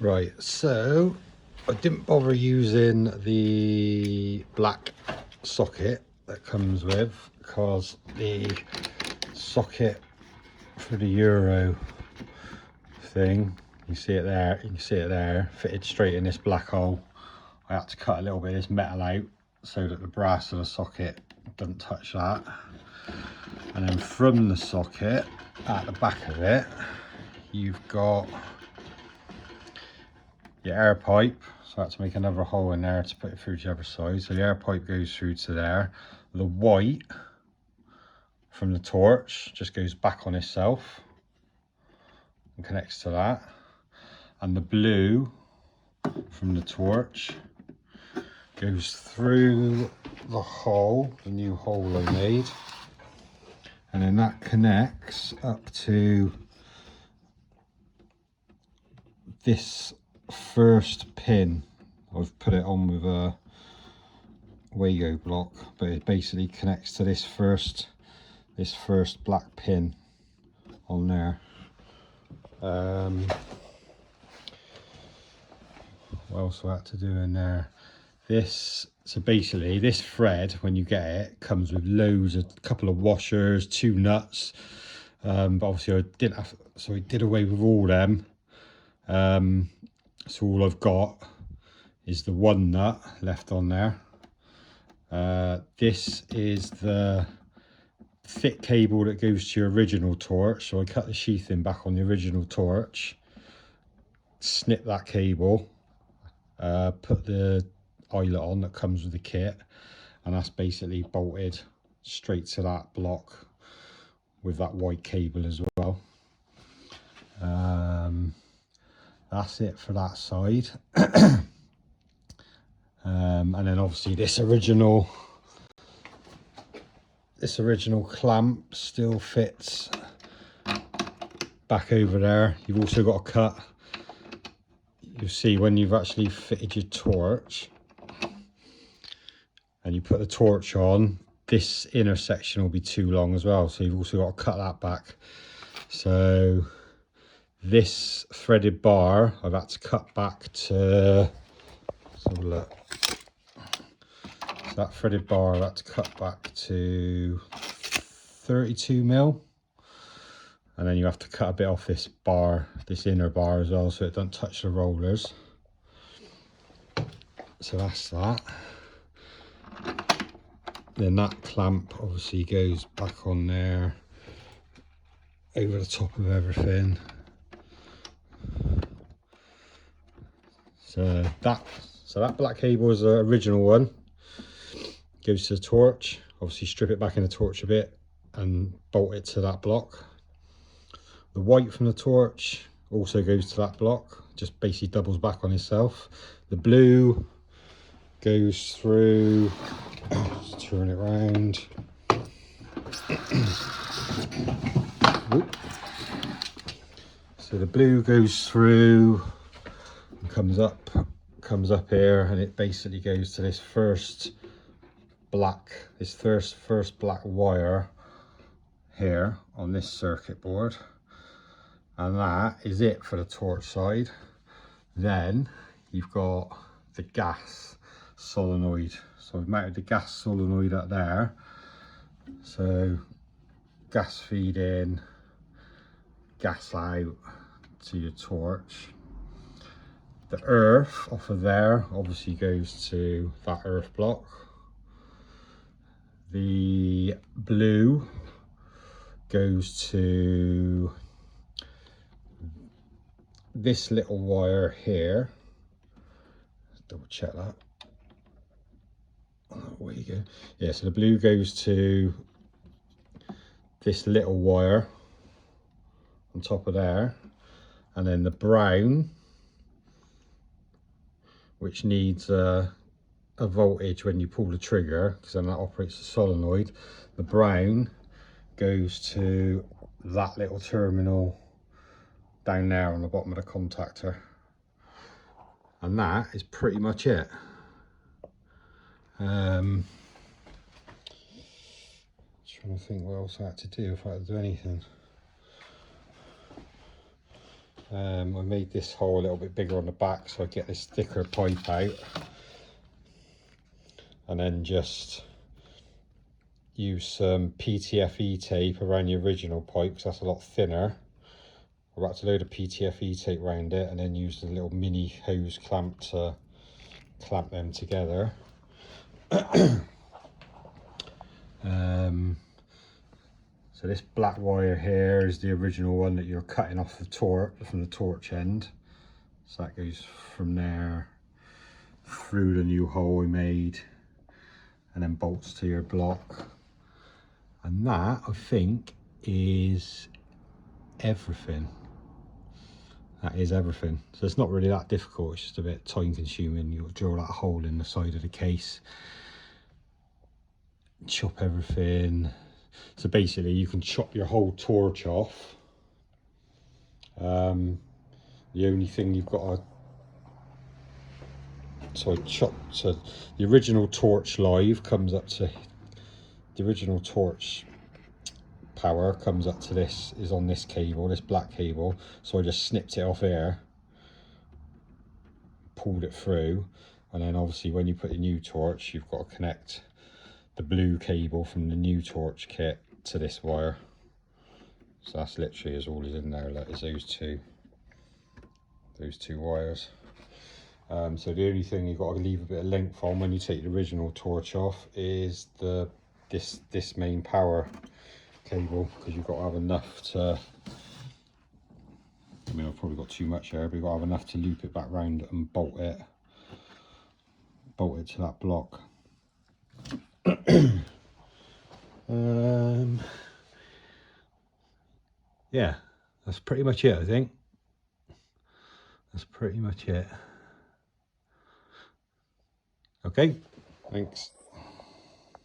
Right, so I didn't bother using the black socket that comes with because the socket for the Euro thing, you see it there, fitted straight in this black hole. I had to cut a little bit of this metal out so that the brass of the socket doesn't touch that. And then from the socket at the back of it, you've got your air pipe, so I had to make another hole in there to put it through to the other side. So the air pipe goes through to there. The white from the torch just goes back on itself and connects to that. And the blue from the torch goes through the hole, the new hole I made. And then that connects up to this first pin. I've put it on with a Wago block, but it basically connects to this first black pin on there. What else I had to do in there? So basically this thread, when you get it, comes with loads, a couple of washers, 2 nuts, but obviously I didn't have, so I did away with all them. So all I've got is the 1 nut left on there. This is the thick cable that goes to your original torch, so I cut the sheathing back on the original torch, snip that cable, put the eyelet on that comes with the kit, and that's basically bolted straight to that block with that white cable as well. That's it for that side. And then obviously this original clamp still fits back over there. You've also got to cut, you'll see when you've actually fitted your torch and you put the torch on, this inner section will be too long as well, so you've also got to cut that back. So this threaded bar I've had to cut back to, let's have a look. So that threaded bar I've had to cut back to 32mm, and then you have to cut a bit off this bar, this inner bar as well, so it doesn't touch the rollers. So that's that. Then that clamp obviously goes back on there over the top of everything. So that black cable is the original one, goes to the torch. Obviously strip it back in the torch a bit and bolt it to that block. The white from the torch also goes to that block, just basically doubles back on itself. The blue goes through, just turn it around. So the blue goes through and comes up here, and it basically goes to this first black wire here on this circuit board, and that is it for the torch side. Then you've got the gas solenoid, so I've mounted the gas solenoid up there, so gas feed in, gas out to your torch. The earth off of there obviously goes to that earth block. The blue goes to this little wire here. Let's double check that. Oh, where you go. Yeah, so the blue goes to this little wire on top of there, and then the brown, which needs a voltage when you pull the trigger, because then that operates the solenoid. The brown goes to that little terminal down there on the bottom of the contactor, and that is pretty much it. Trying to think what else I had to do, if I had to do anything. I made this hole a little bit bigger on the back so I get this thicker pipe out, and then just use some PTFE tape around the original pipe because that's a lot thinner. I wrapped a load of PTFE tape around it and then used a little mini hose clamp to clamp them together. So this black wire here is the original one that you're cutting off the torch from the torch end. So that goes from there through the new hole we made and then bolts to your block. And that, I think, is everything. That is everything. So it's not really that difficult, it's just a bit time consuming. You'll drill that hole in the side of the case, chop everything. So basically you can chop your whole torch off. The only thing you've got to, so I chopped, so the original torch live comes up to, the original torch power comes up to this, is on this cable, this black cable. So I just snipped it off here, pulled it through, and then obviously when you put the new torch, you've got to connect the blue cable from the new torch kit to this wire. So that's literally is all is in there, like, is those two wires. So the only thing you've got to leave a bit of length on when you take the original torch off is this main power cable, because you've got to have enough to, I mean I've probably got too much here, but you've got to have enough to loop it back round and bolt it to that block. Yeah, that's pretty much it, I think. That's pretty much it. Okay, thanks.